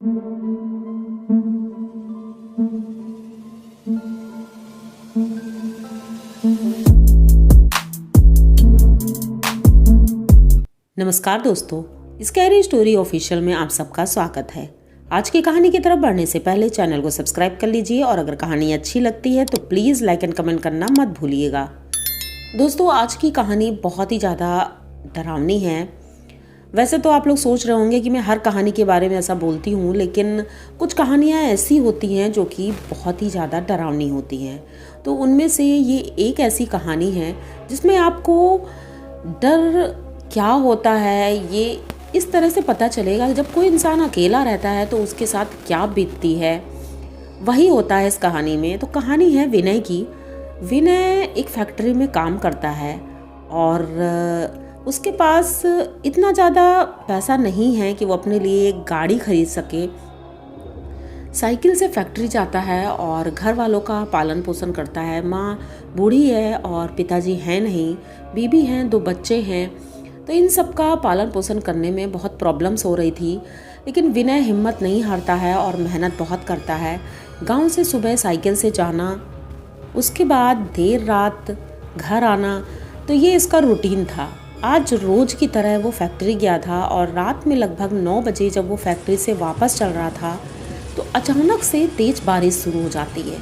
नमस्कार दोस्तों, scary story official में आप सबका स्वागत है। आज की कहानी की तरफ बढ़ने से पहले चैनल को सब्सक्राइब कर लीजिए और अगर कहानी अच्छी लगती है तो प्लीज़ लाइक एंड कमेंट करना मत भूलिएगा। दोस्तों, आज की कहानी बहुत ही ज़्यादा डरावनी है। वैसे तो आप लोग सोच रहे होंगे कि मैं हर कहानी के बारे में ऐसा बोलती हूँ, लेकिन कुछ कहानियाँ ऐसी होती हैं जो कि बहुत ही ज़्यादा डरावनी होती हैं। तो उनमें से ये एक ऐसी कहानी है जिसमें आपको डर क्या होता है ये इस तरह से पता चलेगा। जब कोई इंसान अकेला रहता है तो उसके साथ क्या बीतती है, वही होता है इस कहानी में। तो कहानी है विनय की। विनय एक फैक्ट्री में काम करता है और उसके पास इतना ज़्यादा पैसा नहीं है कि वो अपने लिए एक गाड़ी खरीद सके। साइकिल से फैक्ट्री जाता है और घर वालों का पालन पोषण करता है। माँ बूढ़ी है और पिताजी हैं नहीं, बीबी हैं, 2 बच्चे हैं। तो इन सब का पालन पोषण करने में बहुत प्रॉब्लम्स हो रही थी, लेकिन विनय हिम्मत नहीं हारता है और मेहनत बहुत करता है। गांव से सुबह साइकिल से जाना, उसके बाद देर रात घर आना, तो ये इसका रूटीन था। आज रोज़ की तरह वो फैक्ट्री गया था और रात में लगभग 9 बजे जब वो फैक्ट्री से वापस चल रहा था तो अचानक से तेज़ बारिश शुरू हो जाती है।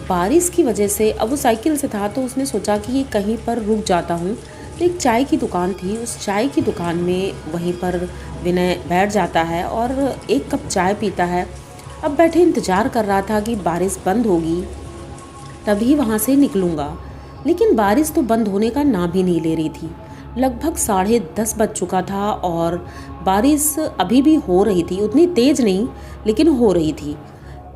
बारिश की वजह से अब वो साइकिल से था तो उसने सोचा कि ये कहीं पर रुक जाता हूँ। तो एक चाय की दुकान थी, उस चाय की दुकान में वहीं पर विनय बैठ जाता है और एक कप चाय पीता है। अब बैठे इंतज़ार कर रहा था कि बारिश बंद होगी तभी वहाँ से निकलूँगा, लेकिन बारिश तो बंद होने का नाम ही नहीं ले रही थी। लगभग 10:30 बज चुका था और बारिश अभी भी हो रही थी, उतनी तेज़ नहीं लेकिन हो रही थी।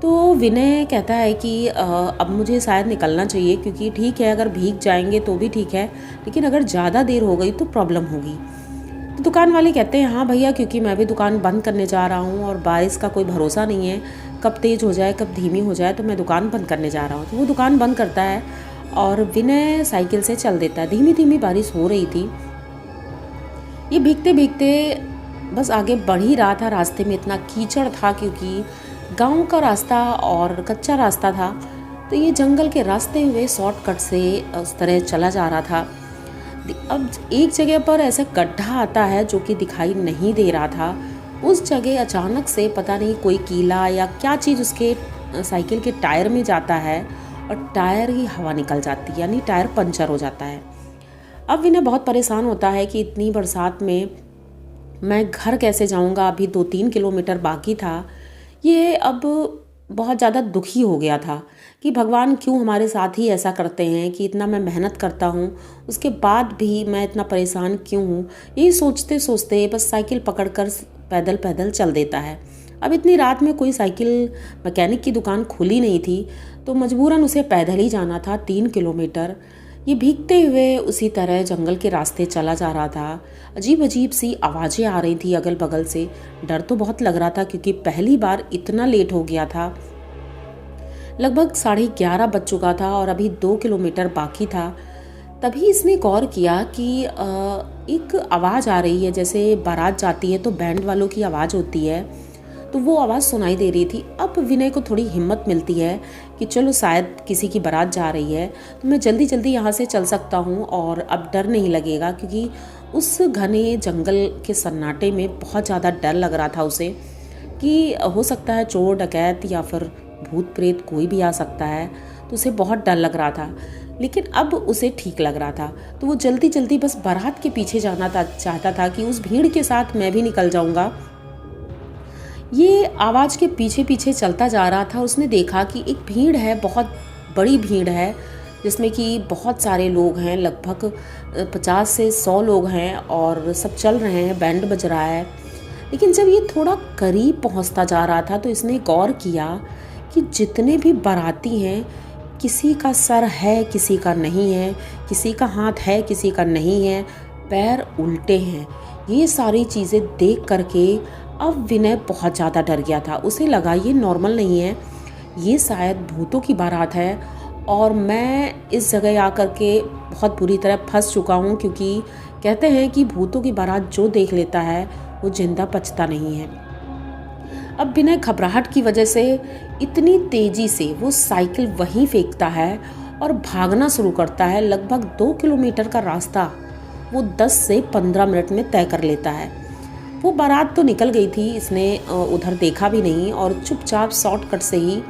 तो विनय कहता है कि अब मुझे शायद निकलना चाहिए, क्योंकि ठीक है अगर भीग जाएंगे तो भी ठीक है, लेकिन अगर ज़्यादा देर हो गई तो प्रॉब्लम होगी। तो दुकान वाले कहते हैं हाँ भैया, क्योंकि मैं भी दुकान बंद करने जा रहा हूँ और बारिश का कोई भरोसा नहीं है, कब तेज़ हो जाए कब धीमी हो जाए, तो मैं दुकान बंद करने जा रहा हूँ। तो वो दुकान बंद करता है और विनय साइकिल से चल देता है। धीमी धीमी बारिश हो रही थी। ये भीगते भीगते बस आगे बढ़ ही रहा था। रास्ते में इतना कीचड़ था क्योंकि गांव का रास्ता और कच्चा रास्ता था, तो ये जंगल के रास्ते हुए शॉर्टकट से उस तरह चला जा रहा था। अब एक जगह पर ऐसा गड्ढा आता है जो कि दिखाई नहीं दे रहा था। उस जगह अचानक से पता नहीं कोई कीला या क्या चीज़ उसके साइकिल के टायर में जाता है और टायर की हवा निकल जाती है, यानी टायर पंचर हो जाता है। अब विनय बहुत परेशान होता है कि इतनी बरसात में मैं घर कैसे जाऊंगा, अभी 2-3 किलोमीटर बाकी था। ये अब बहुत ज़्यादा दुखी हो गया था कि भगवान क्यों हमारे साथ ही ऐसा करते हैं कि इतना मैं मेहनत करता हूँ उसके बाद भी मैं इतना परेशान क्यों हूँ। यही सोचते सोचते बस साइकिल पकड़कर पैदल पैदल चल देता है। अब इतनी रात में कोई साइकिल मैकेनिक की दुकान खुली नहीं थी, तो मजबूरन उसे पैदल ही जाना था 3 किलोमीटर। ये भीगते हुए उसी तरह जंगल के रास्ते चला जा रहा था। अजीब अजीब सी आवाज़ें आ रही थी अगल बगल से। डर तो बहुत लग रहा था क्योंकि पहली बार इतना लेट हो गया था। लगभग 11:30 बज चुका था और अभी 2 किलोमीटर बाकी था। तभी इसने गौर किया कि एक आवाज़ आ रही है, जैसे बारात जाती है तो बैंड वालों की आवाज़ होती है, तो वो आवाज़ सुनाई दे रही थी। अब विनय को थोड़ी हिम्मत मिलती है कि चलो शायद किसी की बारात जा रही है, तो मैं जल्दी जल्दी यहाँ से चल सकता हूँ और अब डर नहीं लगेगा, क्योंकि उस घने जंगल के सन्नाटे में बहुत ज़्यादा डर लग रहा था उसे कि हो सकता है चोर डकैत या फिर भूत प्रेत कोई भी आ सकता है। तो उसे बहुत डर लग रहा था, लेकिन अब उसे ठीक लग रहा था। तो वो जल्दी जल्दी बस बारात के पीछे जाना चाहता था कि उस भीड़ के साथ मैं भी निकल जाऊँगा। ये आवाज़ के पीछे पीछे चलता जा रहा था। उसने देखा कि एक भीड़ है, बहुत बड़ी भीड़ है, जिसमें कि बहुत सारे लोग हैं, लगभग 50 से 100 लोग हैं और सब चल रहे हैं, बैंड बज रहा है। लेकिन जब ये थोड़ा करीब पहुंचता जा रहा था तो इसने गौर किया कि जितने भी बाराती हैं, किसी का सर है किसी का नहीं है, किसी का हाथ है किसी का नहीं है, पैर उल्टे हैं। ये सारी चीज़ें देख करके अब विनय बहुत ज़्यादा डर गया था। उसे लगा ये नॉर्मल नहीं है, ये शायद भूतों की बारात है और मैं इस जगह आकर के बहुत बुरी तरह फंस चुका हूँ, क्योंकि कहते हैं कि भूतों की बारात जो देख लेता है वो जिंदा बचता नहीं है। अब बिना घबराहट की वजह से इतनी तेज़ी से वो साइकिल वहीं फेंकता है और भागना शुरू करता है। लगभग 2 किलोमीटर का रास्ता वो 10 से 15 मिनट में तय कर लेता है। वो बारात तो निकल गई थी, इसने उधर देखा भी नहीं और चुपचाप शॉर्टकट से ही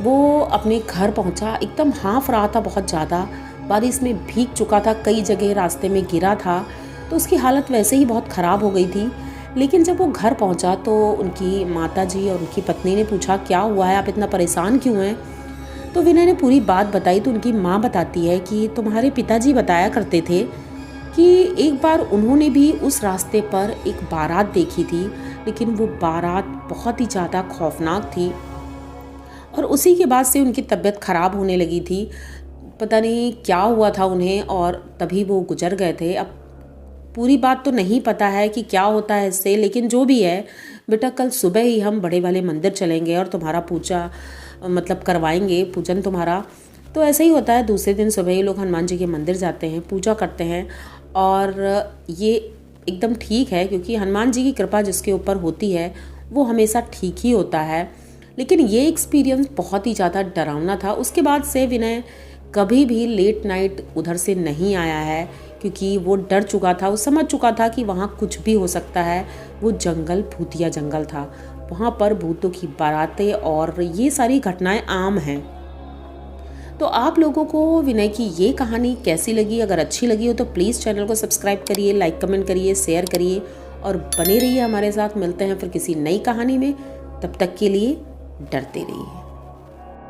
वो अपने घर पहुंचा। एकदम हाँफ रहा था बहुत ज़्यादा, बारिश में भीग चुका था, कई जगह रास्ते में गिरा था, तो उसकी हालत वैसे ही बहुत ख़राब हो गई थी। लेकिन जब वो घर पहुंचा तो उनकी माताजी और उनकी पत्नी ने पूछा, क्या हुआ है, आप इतना परेशान क्यों हैं? तो विनय ने पूरी बात बताई। तो उनकी माँ बताती है कि तुम्हारे पिताजी बताया करते थे कि एक बार उन्होंने भी उस रास्ते पर एक बारात देखी थी, लेकिन वो बारात बहुत ही ज़्यादा खौफनाक थी और उसी के बाद से उनकी तबीयत ख़राब होने लगी थी। पता नहीं क्या हुआ था उन्हें और तभी वो गुजर गए थे। अब पूरी बात तो नहीं पता है कि क्या होता है इससे, लेकिन जो भी है बेटा, कल सुबह ही हम बड़े वाले मंदिर चलेंगे और तुम्हारा पूजा करवाएंगे, पूजन तुम्हारा। तो ऐसे ही होता है, दूसरे दिन सुबह ही लोग हनुमान जी के मंदिर जाते हैं, पूजा करते हैं और ये एकदम ठीक है, क्योंकि हनुमान जी की कृपा जिसके ऊपर होती है वो हमेशा ठीक ही होता है। लेकिन ये एक्सपीरियंस बहुत ही ज़्यादा डरावना था। उसके बाद से विनय कभी भी लेट नाइट उधर से नहीं आया है, क्योंकि वो डर चुका था, वो समझ चुका था कि वहाँ कुछ भी हो सकता है। वो जंगल भूतिया जंगल था, वहाँ पर भूतों की बारातें और ये सारी घटनाएं आम हैं। तो आप लोगों को विनय की ये कहानी कैसी लगी? अगर अच्छी लगी हो तो प्लीज़ चैनल को सब्सक्राइब करिए, लाइक कमेंट करिए, शेयर करिए और बने रहिए हमारे साथ। मिलते हैं फिर किसी नई कहानी में, तब तक के लिए डरते रहिए।